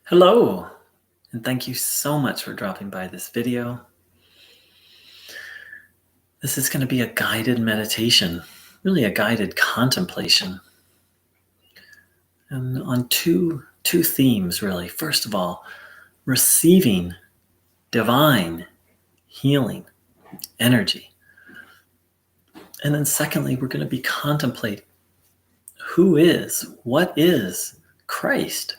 Hello, and thank you so much for dropping by this video. This is going to be a guided meditation, really a guided contemplation, and on two themes, really. First of all, receiving divine healing energy. And then secondly, we're going to be contemplating what is Christ?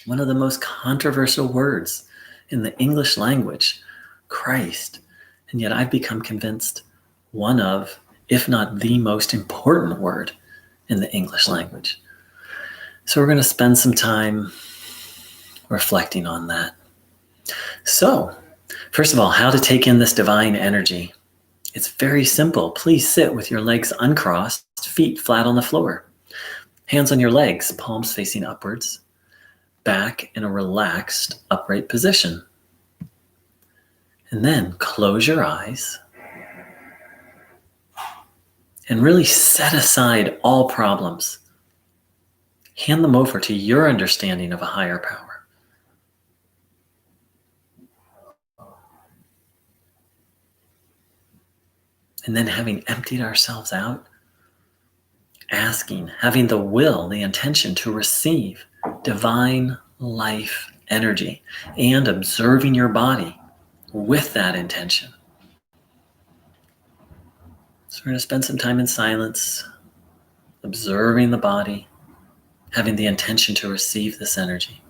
One of the most controversial words in the English language, Christ. And yet I've become convinced one of, if not the most important word in the English language. So we're going to spend some time reflecting on that. So, first of all, how to take in this divine energy. It's very simple. Please sit with your legs uncrossed, feet flat on the floor. Hands on your legs, palms facing upwards, back in a relaxed, upright position. And then close your eyes and really set aside all problems. Hand them over to your understanding of a higher power. And then, having emptied ourselves out, having the will, the intention to receive divine life energy, and observing your body with that intention. So we're going to spend some time in silence, observing the body, having the intention to receive this energy.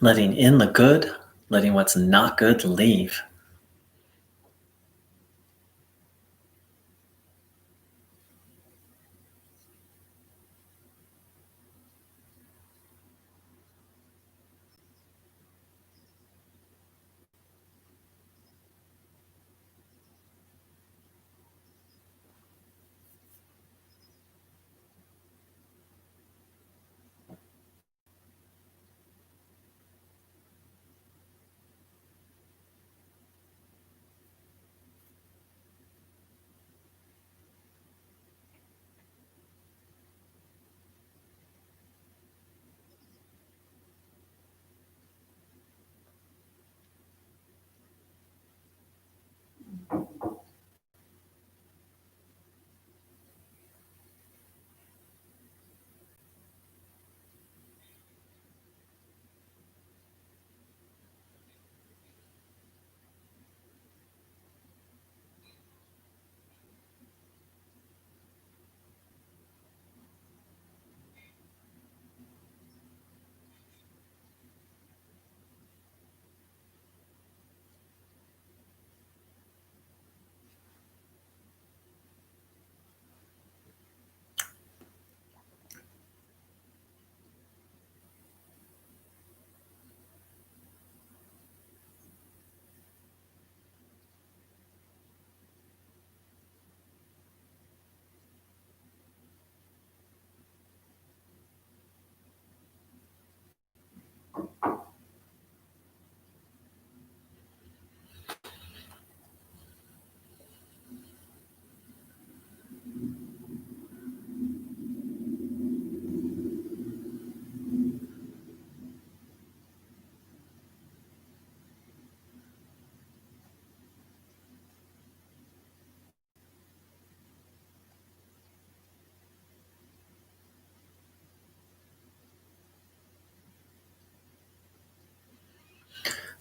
Letting in the good, letting what's not good leave.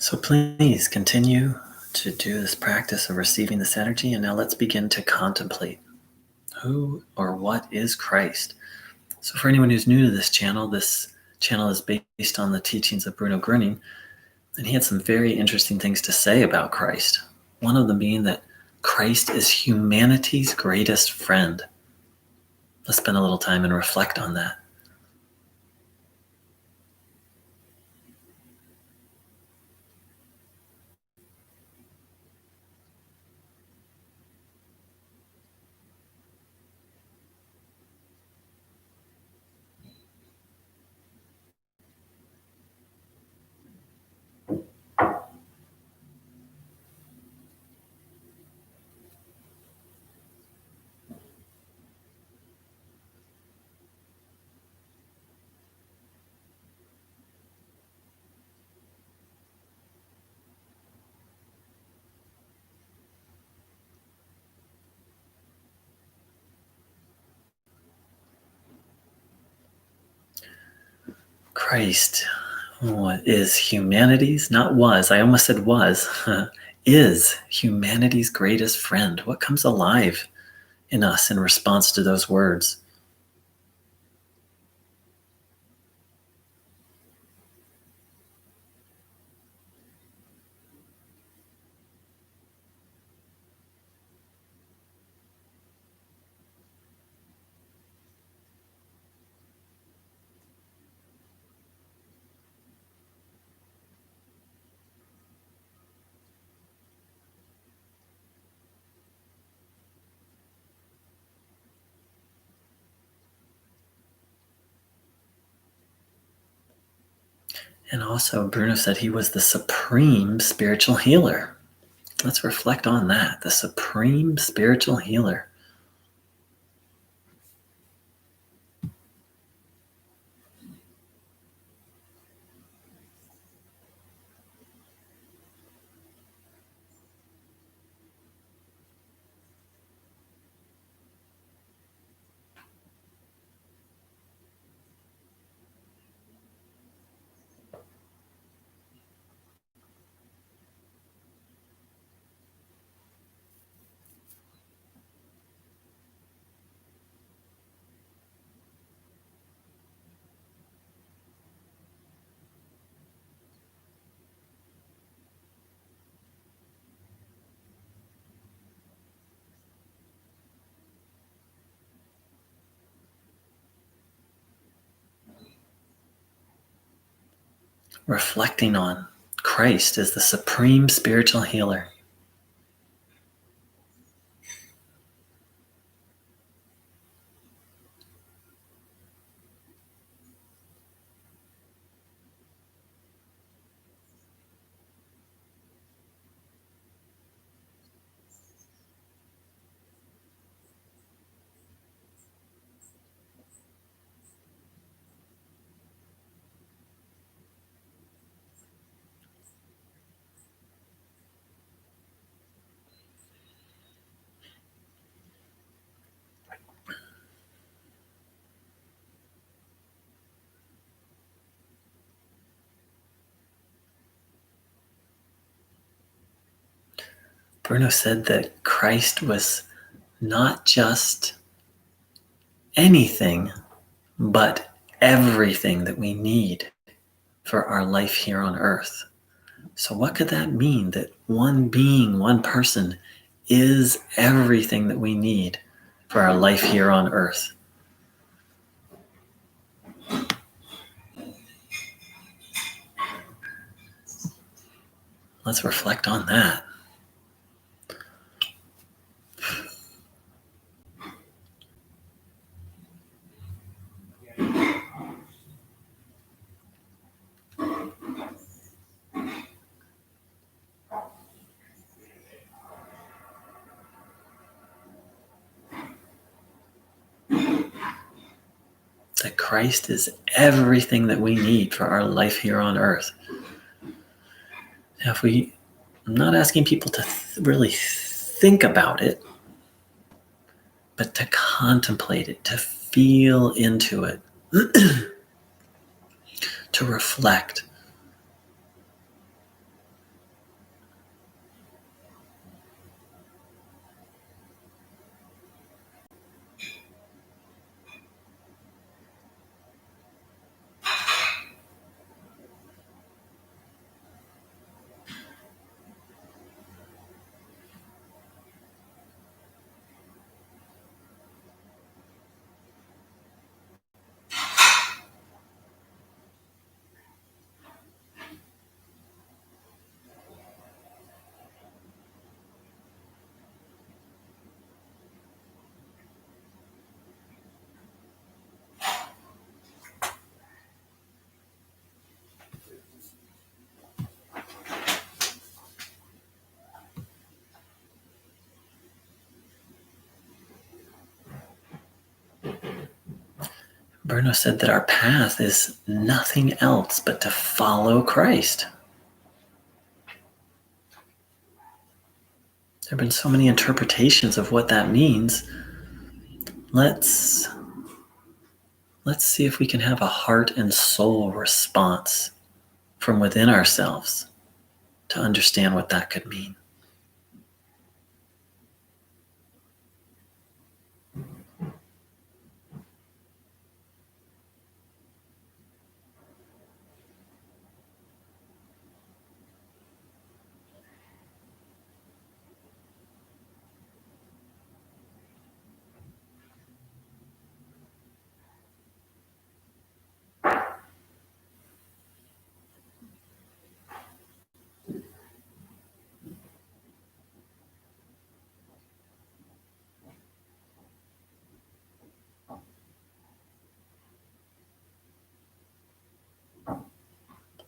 So please continue to do this practice of receiving this energy. And now let's begin to contemplate who or what is Christ. So for anyone who's new to this channel is based on the teachings of Bruno Gröning, and he had some very interesting things to say about Christ. One of them being that Christ is humanity's greatest friend. Let's spend a little time and reflect on that. Christ, what is humanity's, not was, I almost said was, is humanity's greatest friend. What comes alive in us in response to those words? And also, Bruno said he was the supreme spiritual healer. Let's reflect on that. The supreme spiritual healer. Reflecting on Christ as the supreme spiritual healer. Bruno said that Christ was not just anything, but everything that we need for our life here on earth. So what could that mean? That one being, one person is everything that we need for our life here on earth. Let's reflect on that. That Christ is everything that we need for our life here on earth. Now, I'm not asking people to really think about it, but to contemplate it, to feel into it, to reflect. Bruno said that our path is nothing else but to follow Christ. There have been so many interpretations of what that means. Let's see if we can have a heart and soul response from within ourselves to understand what that could mean.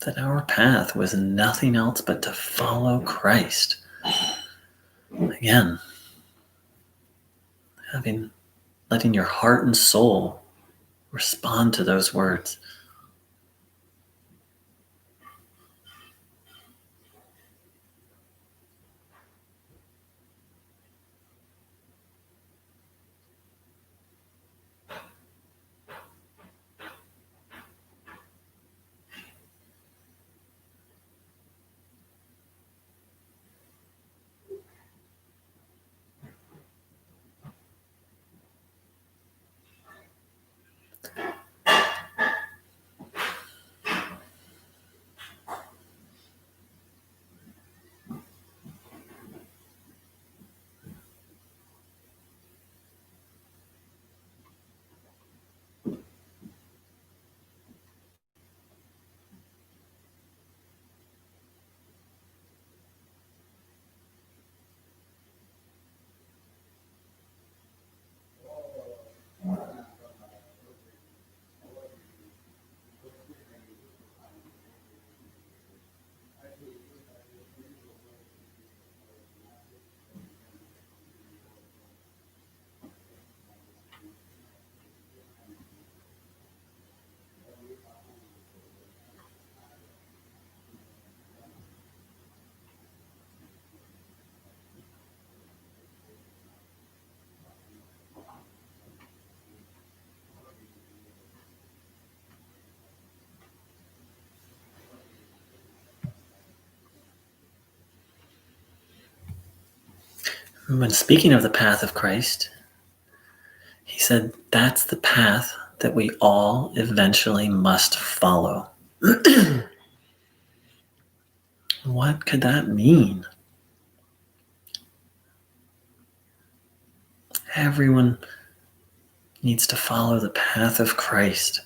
That our path was nothing else but to follow Christ. Again, letting your heart and soul respond to those words. When speaking of the path of Christ, he said that's the path that we all eventually must follow. What could that mean? Everyone needs to follow the path of Christ.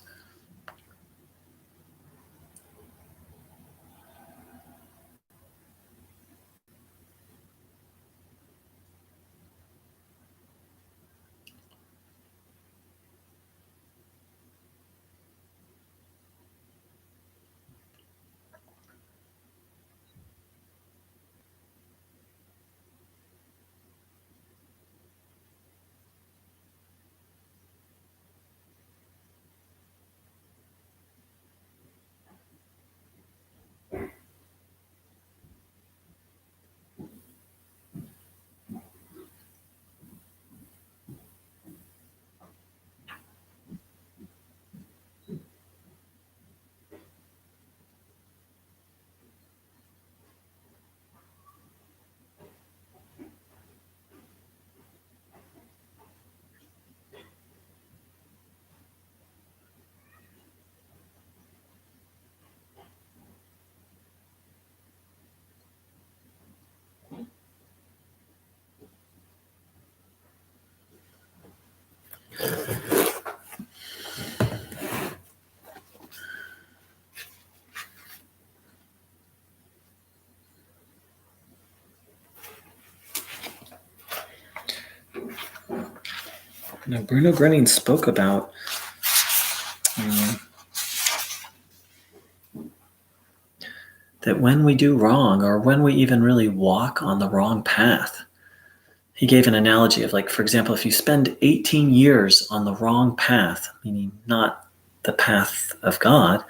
Now, Bruno Grenning spoke about that when we do wrong, or when we even really walk on the wrong path, He gave an analogy of, like, for example, if you spend 18 years on the wrong path, meaning not the path of God,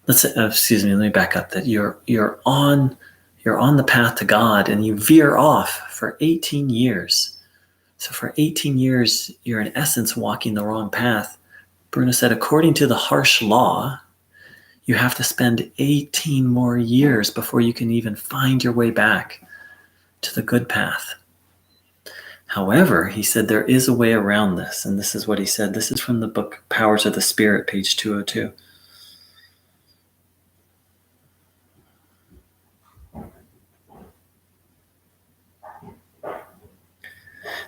let's say, excuse me, let me back up, that you're on the path to God and you veer off for 18 years. So for 18 years, you're in essence walking the wrong path. Bruno said, according to the harsh law, you have to spend 18 more years before you can even find your way back to the good path. However, he said there is a way around this, and this is what he said. This is from the book Powers of the Spirit, page 202.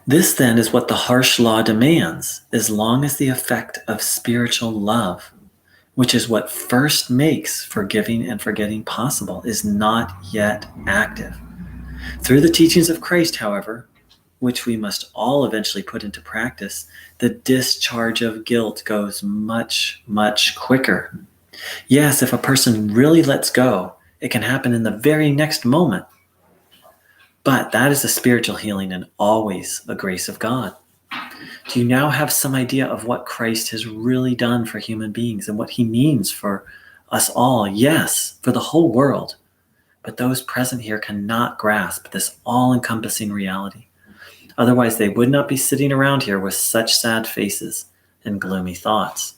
This then is what the harsh law demands, as long as the effect of spiritual love, which is what first makes forgiving and forgetting possible, is not yet active. Through the teachings of Christ, however, which we must all eventually put into practice, the discharge of guilt goes much, much quicker. Yes, if a person really lets go, it can happen in the very next moment. But that is a spiritual healing and always a grace of God. Do you now have some idea of what Christ has really done for human beings and what he means for us all? Yes, for the whole world. But those present here cannot grasp this all-encompassing reality. Otherwise, they would not be sitting around here with such sad faces and gloomy thoughts.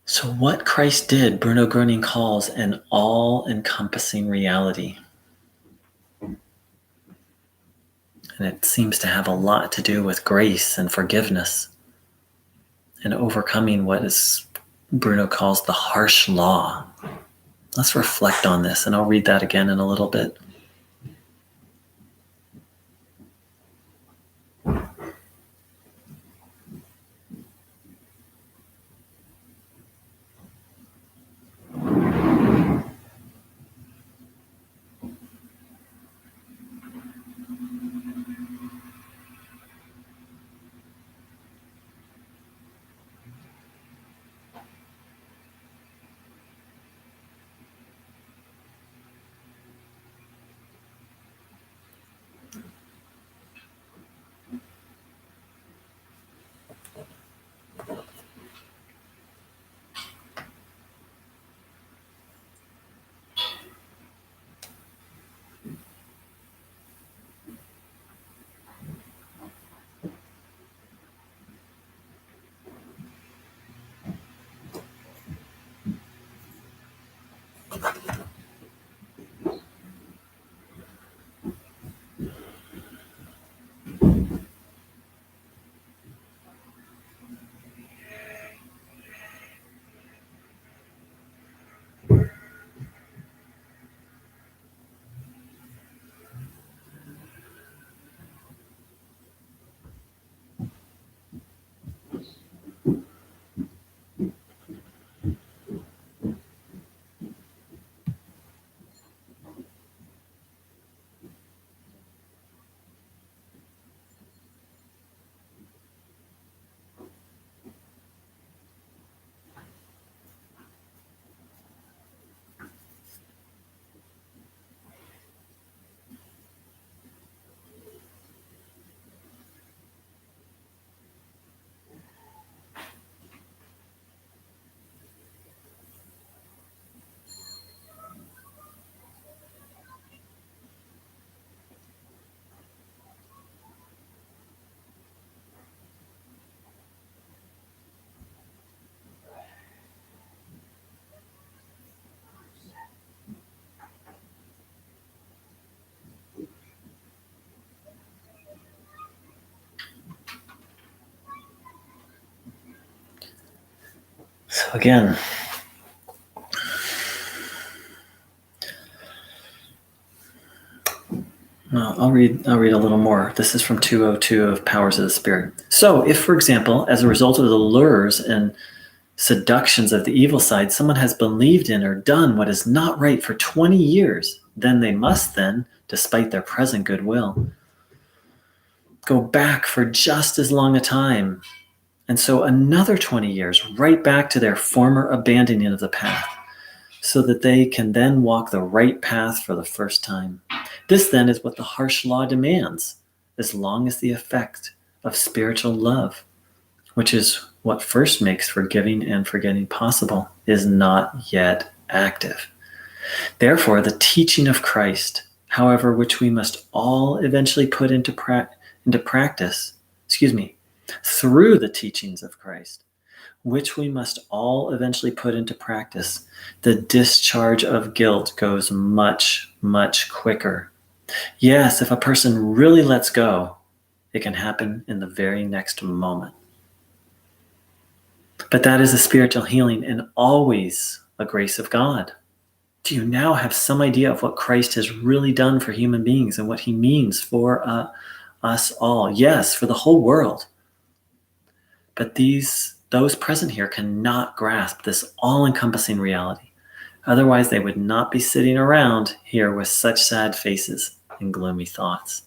So what Christ did, Bruno Gröning calls an all-encompassing reality. And it seems to have a lot to do with grace and forgiveness and overcoming what is Bruno calls the harsh law. Let's reflect on this, and I'll read that again in a little bit. So again, I'll read a little more. This is from 202 of Powers of the Spirit. So if, for example, as a result of the lures and seductions of the evil side, someone has believed in or done what is not right for 20 years, then they must then, despite their present goodwill, go back for just as long a time. And so another 20 years, right back to their former abandoning of the path. so that they can then walk the right path for the first time. This then is what the harsh law demands, as long as the effect of spiritual love, which is what first makes forgiving and forgetting possible, is not yet active. Therefore, the teaching of Christ, however, which we must all eventually put into practice, through the teachings of Christ, which we must all eventually put into practice, the discharge of guilt goes much, much quicker. Yes, if a person really lets go, it can happen in the very next moment. But that is a spiritual healing and always a grace of God. Do you now have some idea of what Christ has really done for human beings and what he means for us all? Yes, for the whole world. But those present here cannot grasp this all-encompassing reality. Otherwise, they would not be sitting around here with such sad faces and gloomy thoughts.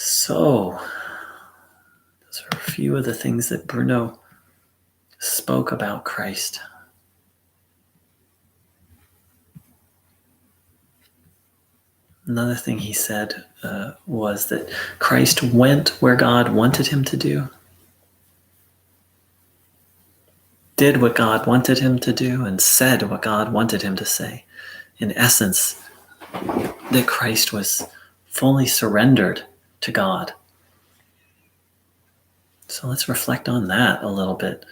So, those are a few of the things that Bruno spoke about Christ. Another thing he said was that Christ went where God wanted him to do, did what God wanted him to do, and said what God wanted him to say. In essence, that Christ was fully surrendered to God. So let's reflect on that a little bit.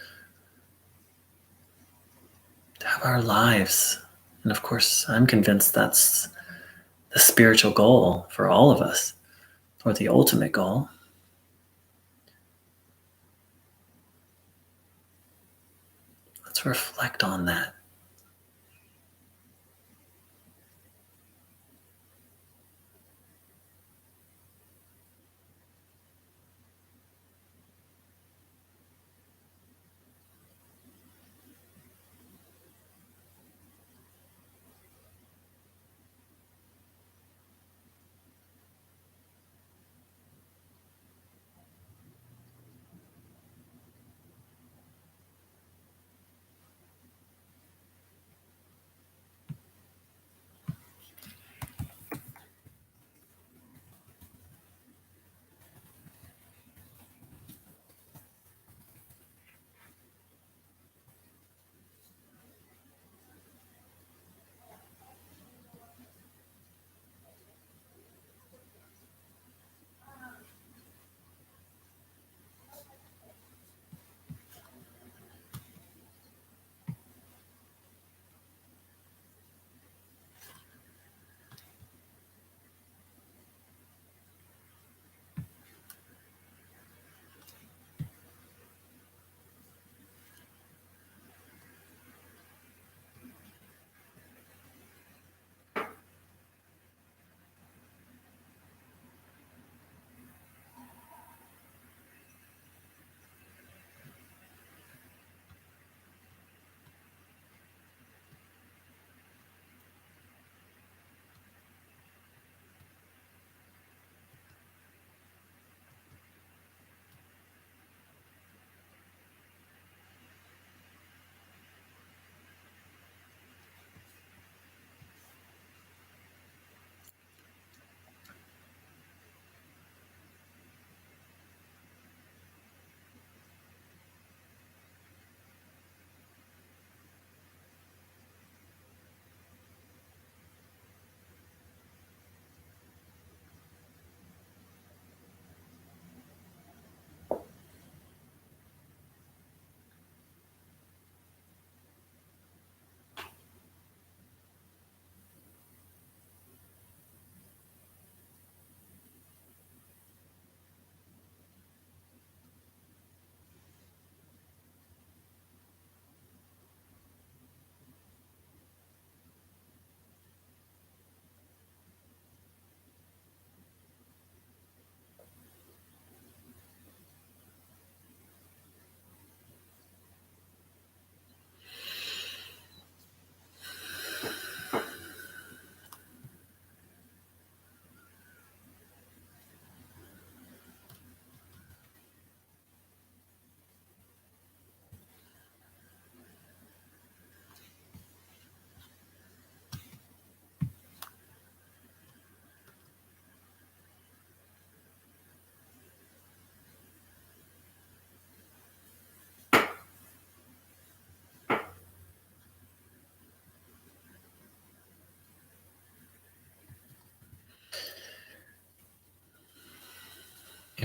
To have our lives, and of course, I'm convinced that's the spiritual goal for all of us, or the ultimate goal. Let's reflect on that.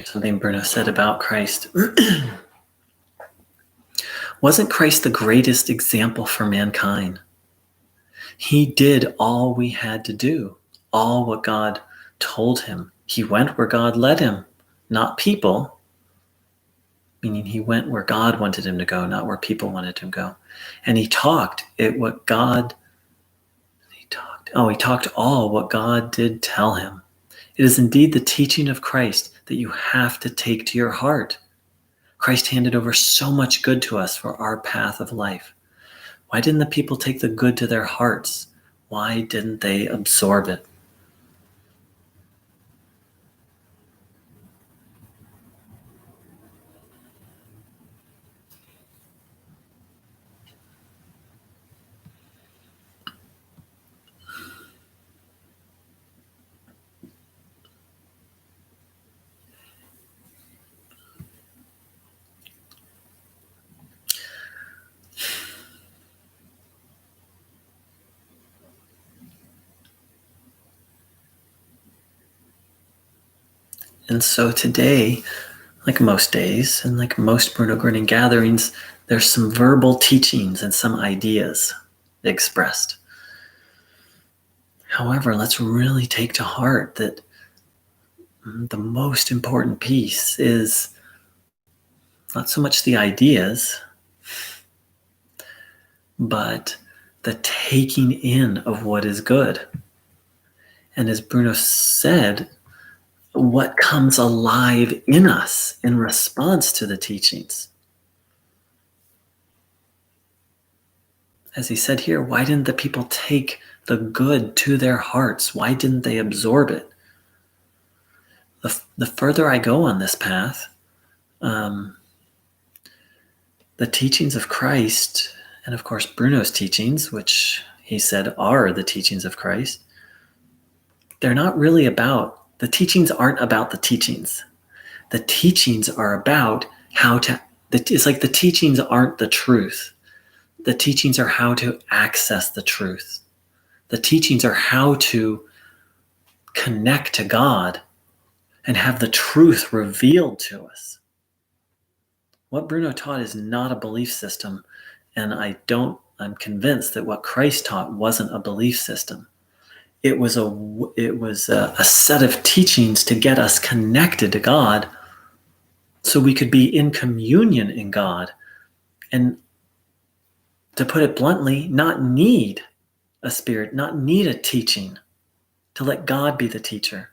something Bruno said about Christ. Wasn't Christ the greatest example for mankind? He did all we had to do, all what God told him. He went where God led him, not people, meaning he went where God wanted him to go, not where people wanted him to go. And he talked he talked all what God did tell him. It is indeed the teaching of Christ that you have to take to your heart. Christ handed over so much good to us for our path of life. Why didn't the people take the good to their hearts? Why didn't they absorb it? And so today, like most days and like most Bruno Grenning gatherings, there's some verbal teachings and some ideas expressed. However, let's really take to heart that the most important piece is not so much the ideas, but the taking in of what is good. And as Bruno said, what comes alive in us in response to the teachings. As he said here, why didn't the people take the good to their hearts? Why didn't they absorb it? The further I go on this path, the teachings of Christ, and of course Bruno's teachings, which he said are the teachings of Christ, they're not really about, the teachings aren't about the teachings. The teachings are about how to, it's like the teachings aren't the truth. The teachings are how to access the truth. The teachings are how to connect to God and have the truth revealed to us. What Bruno taught is not a belief system, and I'm convinced that what Christ taught wasn't a belief system. It was a set of teachings to get us connected to God so we could be in communion in God, and to put it bluntly, not need a spirit, not need a teaching, to let God be the teacher.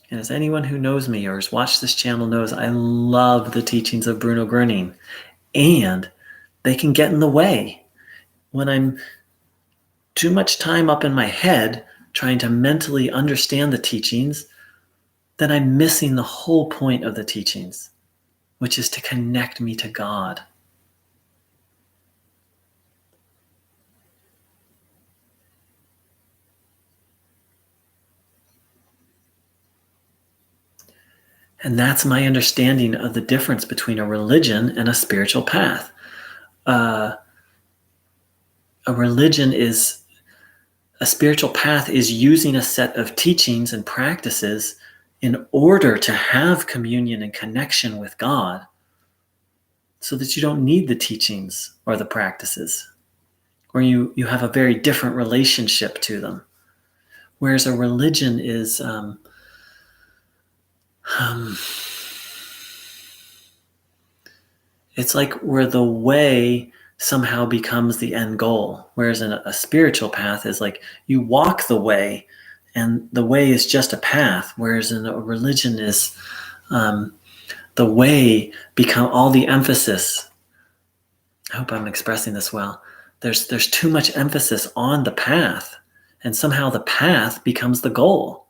And as anyone who knows me or has watched this channel knows, I love the teachings of Bruno Grenning, and they can get in the way. When I'm too much time up in my head trying to mentally understand the teachings, then I'm missing the whole point of the teachings, which is to connect me to God. And that's my understanding of the difference between a religion and a spiritual path. A spiritual path is using a set of teachings and practices in order to have communion and connection with God, so that you don't need the teachings or the practices, or you have a very different relationship to them. Whereas a religion is it's like where the way somehow becomes the end goal, whereas in a spiritual path is like you walk the way, and the way is just a path, whereas in a religion is the way become all the emphasis. I hope I'm expressing this well. There's too much emphasis on the path, and somehow the path becomes the goal.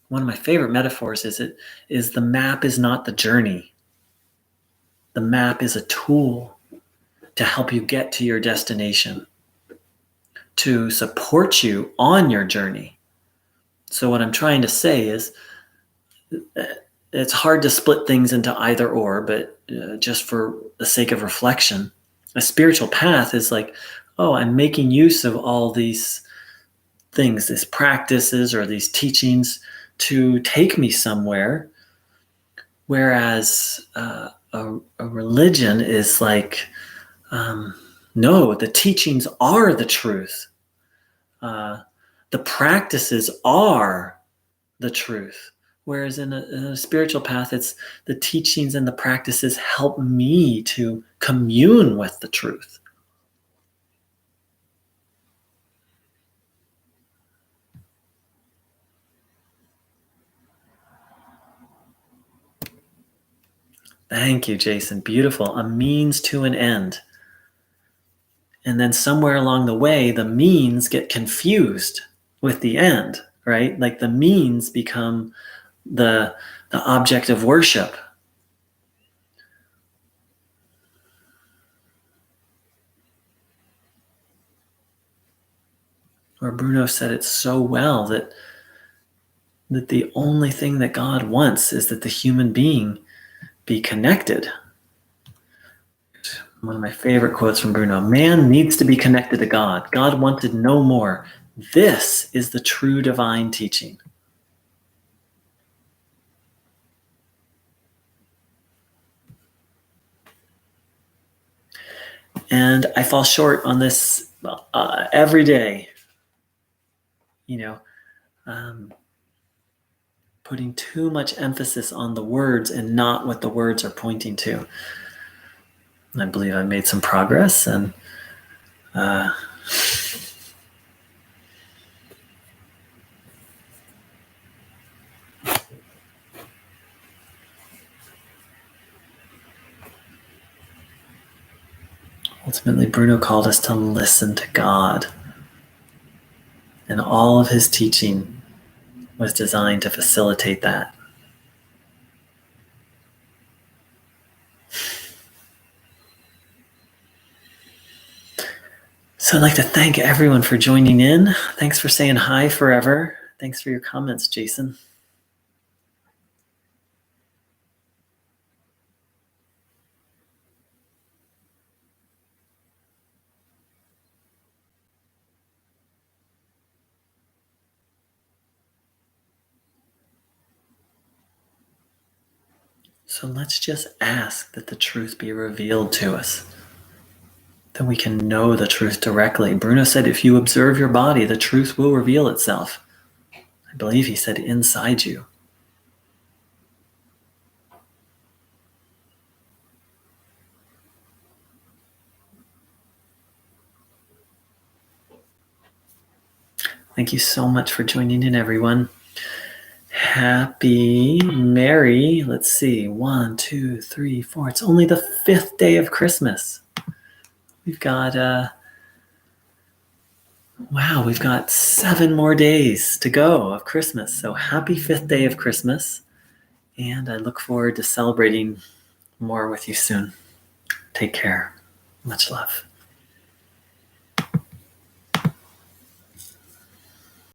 One of my favorite metaphors is the map is not the journey. The map is a tool to help you get to your destination. to support you on your journey. So what I'm trying to say is it's hard to split things into either or, but just for the sake of reflection, a spiritual path is like, oh, I'm making use of all these things, these practices or these teachings to take me somewhere. Whereas a religion is like, no, the teachings are the truth. The practices are the truth. Whereas in a spiritual path, it's the teachings and the practices help me to commune with the truth. Thank you, Jason. Beautiful. A means to an end. And then somewhere along the way, the means get confused with the end, right? Like the means become the object of worship. Or Bruno said it so well that the only thing that God wants is that the human being be connected. One of my favorite quotes from Bruno: man needs to be connected to God. God wanted no more. This is the true divine teaching. And I fall short on this every day. Putting too much emphasis on the words and not what the words are pointing to. And I believe I made some progress, and ultimately Bruno called us to listen to God. And all of his teaching was designed to facilitate that. So I'd like to thank everyone for joining in. Thanks for saying hi forever. Thanks for your comments, Jason. So let's just ask that the truth be revealed to us, that we can know the truth directly. Bruno said, if you observe your body, the truth will reveal itself. I believe he said inside you. Thank you so much for joining in, everyone. Happy, merry, let's see, 1, 2, 3, 4. It's only the 5th day of Christmas. We've got, we've got 7 more days to go of Christmas. So happy 5th day of Christmas. And I look forward to celebrating more with you soon. Take care. Much love.